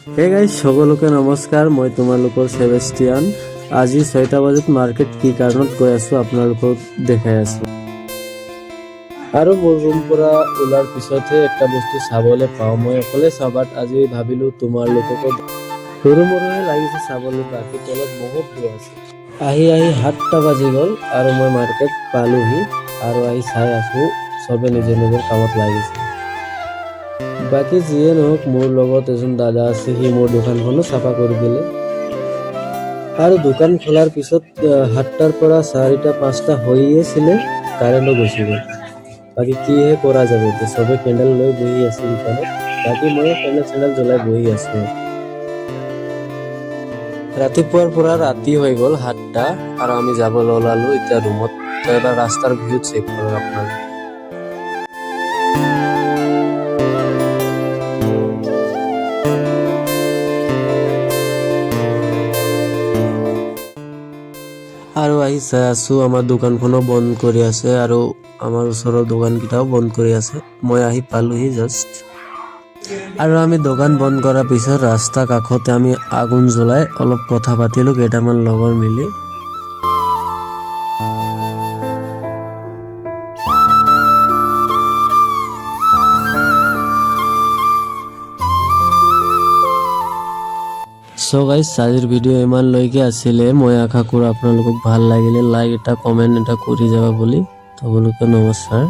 Hey guys সকলোকে নমস্কাৰ। মই তোমালোকৰ সেবেষ্টিয়ান। আজি 6টা বজাত মাৰ্কেট কি কাৰণত গৈ আছো আপোনালোকক দেখাই আছো। আৰু মোৰ ৰুম পৰা ওলাৰ পিছতহে একটা বস্তু চাবলৈ পাওঁ। মই অকলে চাবাত আজি ভাবিলো তোমালোককো সৰু মৰুহে লাগিছে চাবলৈ, বাকী তলত বহুত দূৰ আছে। আহি 7টা বাজি গ'ল আৰু মই মাৰ্কেট পালোহি আৰু আহি চাই আছো চবে নিজৰ নিজৰ কামত লাগিছে। বাকী যিয়ে নহওক মোৰ লগত এজন দাদা আছে, সি মোৰ দোকানখনো চাফা কৰি দিলে। আৰু দোকান খোলাৰ পিছত 7টাৰ পৰা 4টা 5টা হৈয়ে আছিলে, কাৰেণ্টও গুচি গ'ল। বাকী কিহে কৰা যাব, এতিয়া চবে কেণ্ডেল লৈ বহি আছে দোকানত, বাকী ময়ো কেণ্ডেল জ্বলাই বহি আছো। ৰাতিপুৱাৰ পৰা ৰাতি হৈ গ'ল 7টা আৰু আমি যাবলৈ ওলালো এতিয়া ৰুমত। এবাৰ ৰাস্তাৰ ভিউ চেক কৰক আপোনালোকে। আৰু আহি চাই আছো আমাৰ দোকানখনো বন্ধ কৰি আছে আৰু আমাৰ ওচৰৰ দোকানকেইটাও বন্ধ কৰি আছে। মই আহি পালোহি জাষ্ট। আৰু আমি দোকান বন্ধ কৰাৰ পিছত ৰাস্তা কাষতে আমি আগুন জ্বলাই অলপ কথা পাতিলো কেইটামান লগৰ মিলি। সো গাইস, আজিৰ ভিডিঅ' ইমানলৈকে আছিলে। মই আশা কৰোঁ আপোনালোকক ভাল লাগিলে লাইক এটা কমেণ্ট এটা কৰি যাবা বুলি। সকলোকে নমস্কাৰ।